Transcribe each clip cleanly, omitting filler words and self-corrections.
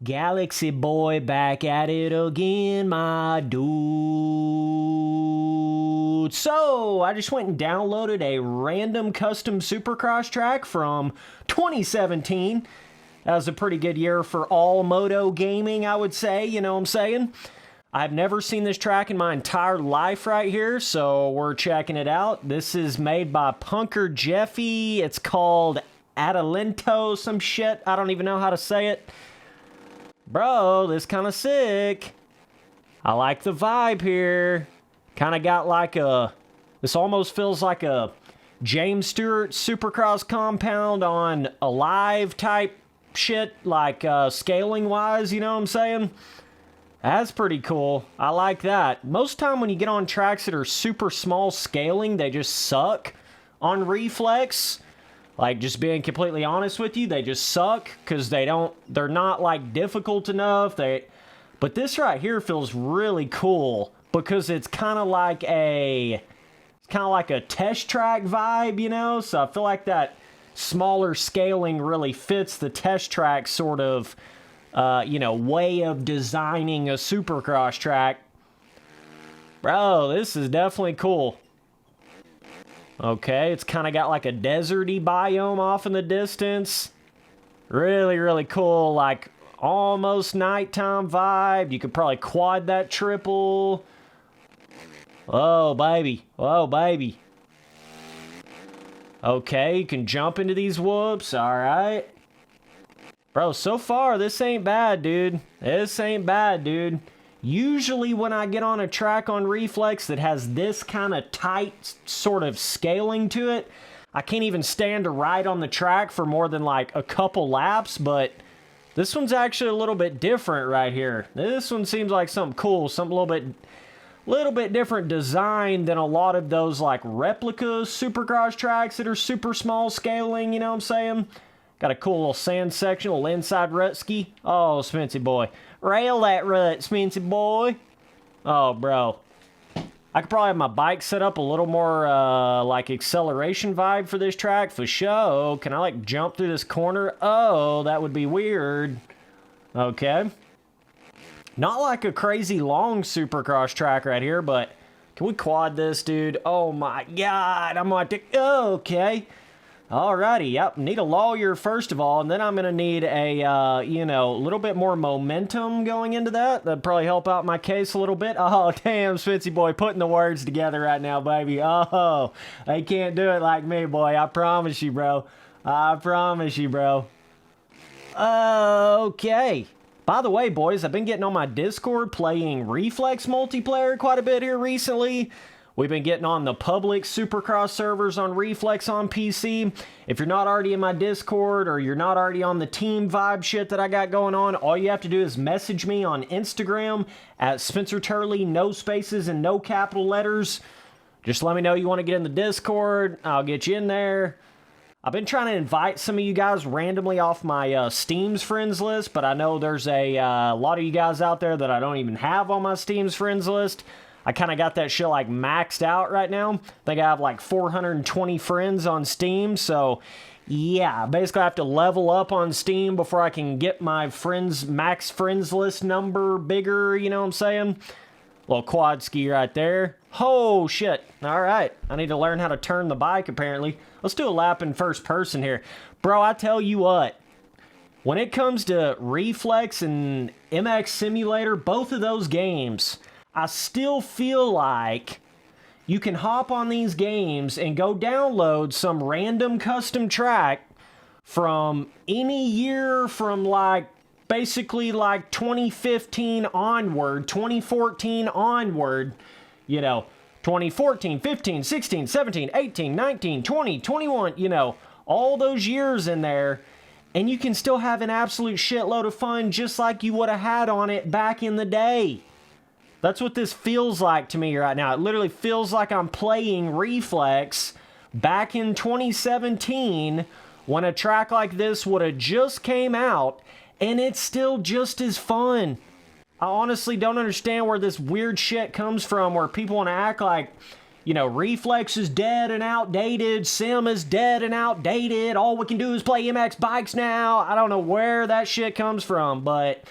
Galaxy boy back at it again, my dude. So, I just went and downloaded a random custom Supercross track from 2017. That was a pretty good year for all Moto gaming, I would say, you know what I'm saying? I've never seen this track in my entire life right here, so we're checking it out. This is made by Punkerjeffy. It's called Adelanto, some shit. I don't even know how to say it. Bro, this kind of sick. I like the vibe here. Kind of got like a... This almost feels like a James Stewart Supercross compound on a live type shit, like scaling-wise, you know what I'm saying? That's pretty cool. I like that. Most time when you get on tracks that are super small scaling, they just suck on Reflex. Like, just being completely honest with you, they just suck because they're not, like, difficult enough. But this right here feels really cool because it's kind of like a test track vibe, you know? So I feel like that smaller scaling really fits the test track sort of, way of designing a Supercross track. Bro, this is definitely cool. Okay, it's kind of got like a deserty biome off in the distance. Really, really cool, like almost nighttime vibe. You could probably quad that triple. Oh, baby. Oh, baby. Okay, you can jump into these whoops. All right. Bro, so far, this ain't bad, dude. This ain't bad, dude. Usually when I get on a track on Reflex that has this kind of tight sort of scaling to it, I can't even stand to ride on the track for more than like a couple laps, but this one's actually a little bit different right here. This one seems like something cool, something a little bit different design than a lot of those like replica Supercross tracks that are super small scaling, you know what I'm saying? Got a cool little sand section, a little inside rut ski. Oh, Spency boy. Rail that rut, Spency boy. Oh, bro. I could probably have my bike set up a little more, like, acceleration vibe for this track, for sure. Can I, like, jump through this corner? Oh, that would be weird. Okay. Not like a crazy long Supercross track right here, but can we quad this, dude? Oh, my God. I'm going to... Okay. Alrighty, yep, need a lawyer first of all, and then I'm going to need a, little bit more momentum going into that. That'd probably help out my case a little bit. Oh, damn, Spency boy, putting the words together right now, baby. Oh, they can't do it like me, boy. I promise you, bro. I promise you, bro. Okay. By the way, boys, I've been getting on my Discord playing Reflex multiplayer quite a bit here recently. We've been getting on the public Supercross servers on Reflex on PC. If you're not already in my Discord or you're not already on the team vibe shit that I got going on, all you have to do is message me on Instagram at Spencer Turley, no spaces and no capital letters. Just let me know you want to get in the Discord. I'll get you in there. I've been trying to invite some of you guys randomly off my Steam's friends list, but I know there's a lot of you guys out there that I don't even have on my Steam's friends list. I kind of got that shit like maxed out right now. I think I have like 420 friends on Steam, so yeah, basically I have to level up on Steam before I can get my max friends list number bigger, you know what I'm saying? Little quad ski right there. Oh shit, alright, I need to learn how to turn the bike apparently. Let's do a lap in first person here. Bro, I tell you what, when it comes to Reflex and MX Simulator, both of those games, I still feel like you can hop on these games and go download some random custom track from any year from like basically like 2015 onward, 2014 onward, 2014, 15, 16, 17, 18, 19, 20, 21, all those years in there, and you can still have an absolute shitload of fun just like you would have had on it back in the day. That's what this feels like to me right now. It literally feels like I'm playing Reflex back in 2017 when a track like this would have just came out, and it's still just as fun. I honestly don't understand where this weird shit comes from where people want to act like, you know, Reflex is dead and outdated, Sim is dead and outdated, all we can do is play MX bikes now. I don't know where that shit comes from, but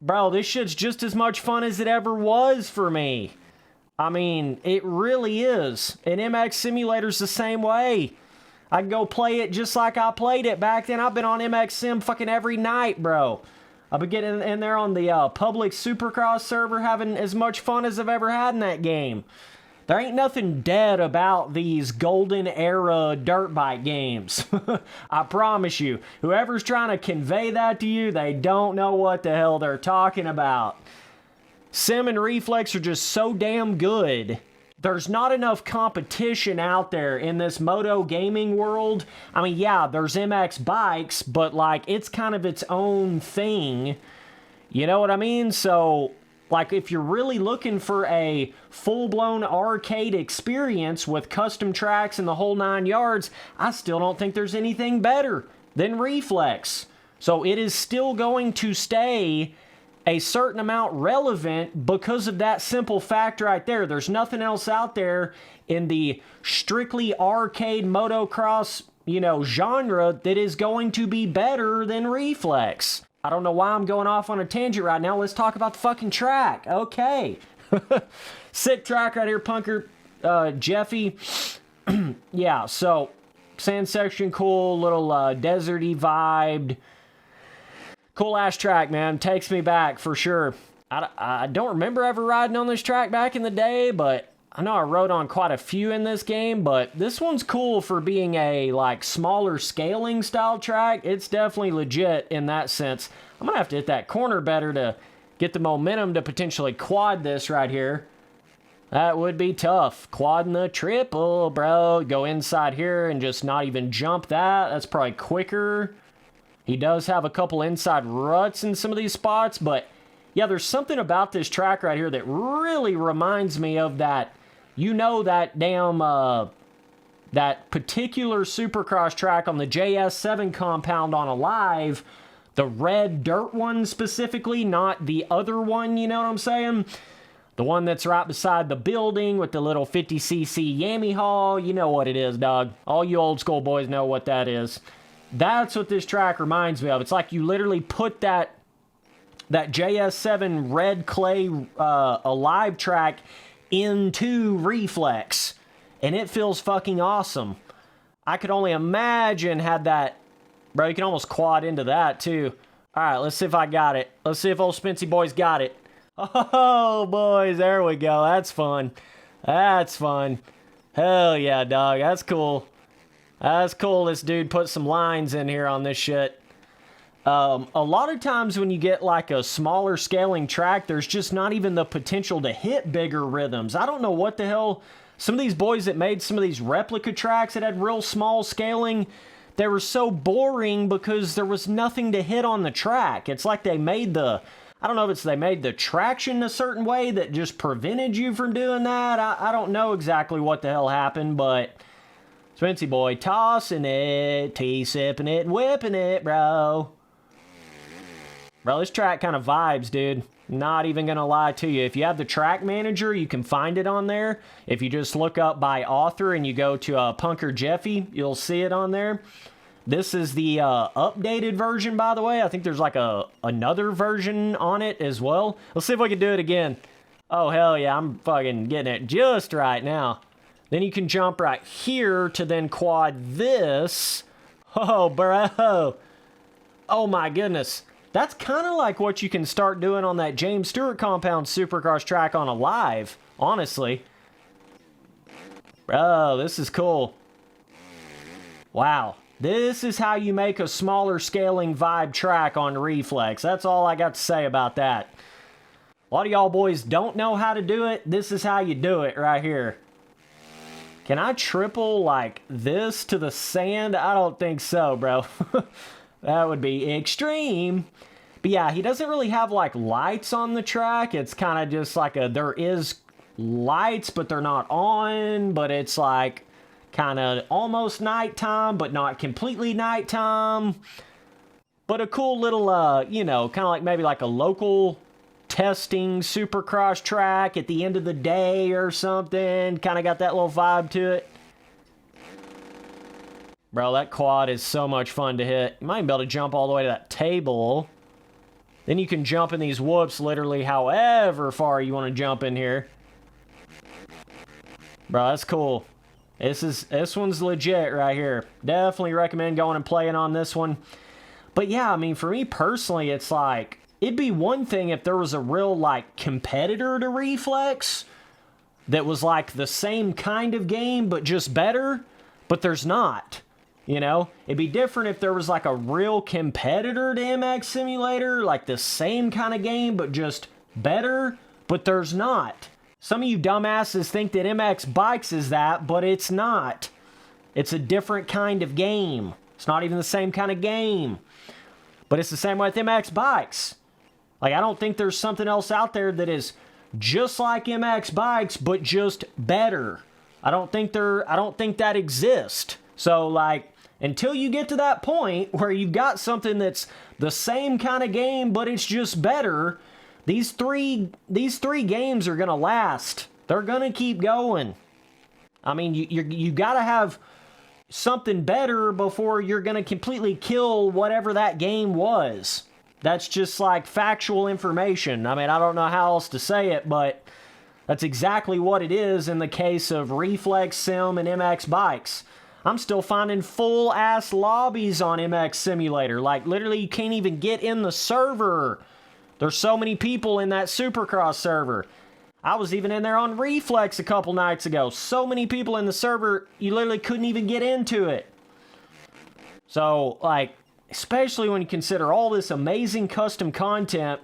bro, this shit's just as much fun as it ever was for me. I mean, it really is. And MX Simulator's the same way. I can go play it just like I played it back then. I've been on MX Sim fucking every night, bro. I've been getting in there on the public Supercross server, having as much fun as I've ever had in that game. There ain't nothing dead about these golden era dirt bike games. I promise you. Whoever's trying to convey that to you, they don't know what the hell they're talking about. Sim and Reflex are just so damn good. There's not enough competition out there in this Moto gaming world. I mean, yeah, there's MX bikes, but like, it's kind of its own thing. You know what I mean? So, like, if you're really looking for a full-blown arcade experience with custom tracks and the whole 9 yards, I still don't think there's anything better than Reflex. So it is still going to stay a certain amount relevant because of that simple fact right there. There's nothing else out there in the strictly arcade motocross, you know, genre that is going to be better than Reflex. I don't know why I'm going off on a tangent right now. Let's talk about the fucking track. Okay. Sick track right here, Punkerjeffy. Yeah, so sand section, cool, little deserty vibed. Cool ass track, man. Takes me back for sure. I don't remember ever riding on this track back in the day, but I know I rode on quite a few in this game, but this one's cool for being a, like, smaller scaling style track. It's definitely legit in that sense. I'm gonna have to hit that corner better to get the momentum to potentially quad this right here. That would be tough. Quadding the triple, bro. Go inside here and just not even jump that. That's probably quicker. He does have a couple inside ruts in some of these spots, but yeah, there's something about this track right here that really reminds me of that, you know, that damn, that particular Supercross track on the JS7 compound on Alive, the red dirt one specifically, not the other one, you know what I'm saying? The one that's right beside the building with the little 50cc Yami haul, you know what it is, dog. All you old school boys know what that is. That's what this track reminds me of. It's like you literally put that JS7 red clay Alive track into Reflex, and it feels fucking awesome. I could only imagine had that, bro, you can almost quad into that too. All right, let's see if I got it. Let's see if old Spency boy's got it. Oh, boys, there we go. That's fun. That's fun. Hell yeah, dog. That's cool. That's cool. This dude put some lines in here on this shit. A lot of times when you get like a smaller scaling track, there's just not even the potential to hit bigger rhythms. I don't know what the hell. Some of these boys that made some of these replica tracks that had real small scaling, they were so boring because there was nothing to hit on the track. It's like they made the, I don't know if it's they made the traction a certain way that just prevented you from doing that. I don't know exactly what the hell happened, but Spency boy tossing it, T-sipping it, whipping it, bro. Bro, this track kind of vibes, dude. Not even gonna lie to you. If you have the track manager, you can find it on there. If you just look up by author and you go to Punkerjeffy, you'll see it on there. This is the updated version, by the way. I think there's like another version on it as well. Let's see if we can do it again. Oh, hell yeah, I'm fucking getting it just right now. Then you can jump right here to then quad this. Oh, bro. Oh, my goodness. That's kind of like what you can start doing on that James Stewart compound Supercross track on Alive, honestly. Bro, this is cool. Wow. This is how you make a smaller scaling vibe track on Reflex. That's all I got to say about that. A lot of y'all boys don't know how to do it. This is how you do it right here. Can I triple like this to the sand? I don't think so, bro. That would be extreme. But yeah, he doesn't really have like lights on the track. It's kind of just like there is lights, but they're not on. But it's like kind of almost nighttime, but not completely nighttime. But a cool little, you know, kind of like maybe like a local testing Supercross track at the end of the day or something. Kind of got that little vibe to it. Bro, that quad is so much fun to hit. You might even be able to jump all the way to that table. Then you can jump in these whoops literally however far you want to jump in here. Bro, that's cool. This one's legit right here. Definitely recommend going and playing on this one. But yeah, I mean, for me personally, it's like, it'd be one thing if there was a real, like, competitor to Reflex that was, like, the same kind of game, but just better. But there's not, you know? It'd be different if there was, like, a real competitor to MX Simulator, like the same kind of game, but just better. But there's not. Some of you dumbasses think that MX Bikes is that, but it's not. It's a different kind of game. It's not even the same kind of game. But it's the same way with MX Bikes. Like, I don't think there's something else out there that is just like MX Bikes, but just better. I don't think that exists. So, like, until you get to that point where you've got something that's the same kind of game, but it's just better, these three games are gonna last. They're gonna keep going. I mean, you gotta have something better before you're gonna completely kill whatever that game was. That's just like factual information. I mean, I don't know how else to say it, but that's exactly what it is in the case of Reflex Sim and MX Bikes. I'm still finding full-ass lobbies on MX Simulator. Like, literally, you can't even get in the server. There's so many people in that Supercross server. I was even in there on Reflex a couple nights ago. So many people in the server, you literally couldn't even get into it. So, like, especially when you consider all this amazing custom content,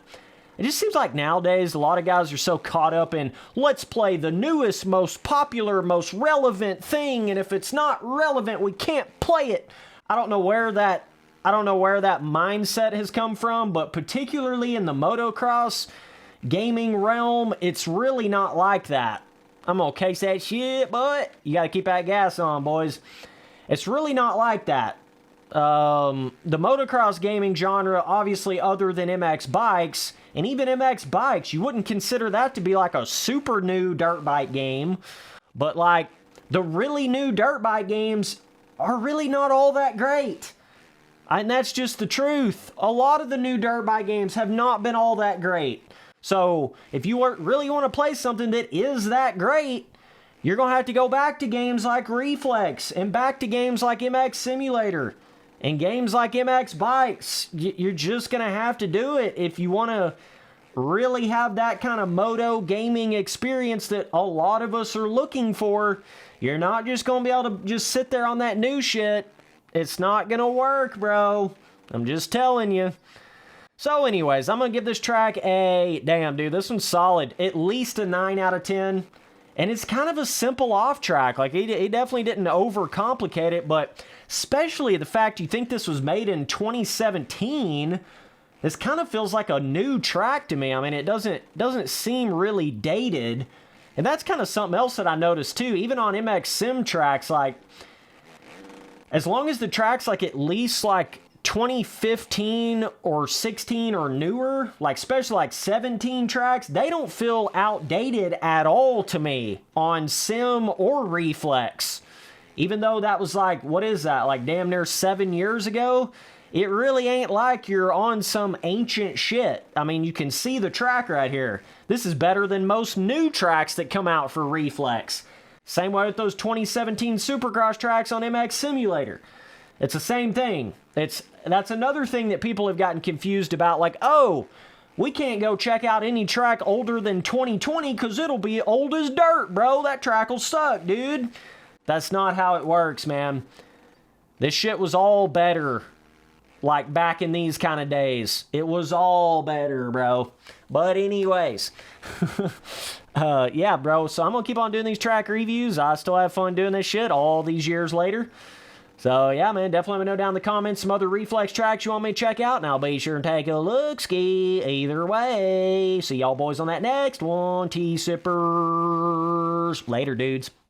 it just seems like nowadays a lot of guys are so caught up in, let's play the newest, most popular, most relevant thing, and if it's not relevant, we can't play it. I don't know where that mindset has come from, but particularly in the motocross gaming realm, it's really not like that. I'm gonna case that shit, but you gotta keep that gas on, boys. It's really not like that. The motocross gaming genre, obviously other than MX Bikes, and even MX Bikes, you wouldn't consider that to be like a super new dirt bike game, but like the really new dirt bike games are really not all that great. And that's just the truth. A lot of the new dirt bike games have not been all that great. So if you really want to play something that is that great, you're going to have to go back to games like Reflex and back to games like MX Simulator and games like MX Bikes. You're just going to have to do it if you want to really have that kind of moto gaming experience that a lot of us are looking for. You're not just going to be able to just sit there on that new shit. It's not going to work, bro. I'm just telling you. So anyways, I'm going to give this track a... Damn, dude, this one's solid. At least a 9 out of 10. And it's kind of a simple off track. Like, he definitely didn't overcomplicate it, but especially the fact you think this was made in 2017, this kind of feels like a new track to me. I mean, it doesn't seem really dated. And that's kind of something else that I noticed too. Even on MX Sim tracks, like, as long as the track's like at least like 2015 or 16 or newer, like especially like 17 tracks, they don't feel outdated at all to me on Sim or Reflex. Even though that was like, what is that, like damn near 7 years ago? It really ain't like you're on some ancient shit. I mean, you can see the track right here. This is better than most new tracks that come out for Reflex. Same way with those 2017 Supercross tracks on MX Simulator. It's the same thing. That's another thing that people have gotten confused about. Like, oh, we can't go check out any track older than 2020 because it'll be old as dirt, bro. That track will suck, dude. That's not how it works, man. This shit was all better. Like back in these kind of days. It was all better, bro. But anyways. Yeah, bro. So I'm going to keep on doing these track reviews. I still have fun doing this shit all these years later. So yeah, man, definitely let me know down in the comments some other Reflex tracks you want me to check out. And I'll be sure and take a look ski either way. See y'all boys on that next one. Tea sippers. Later, dudes.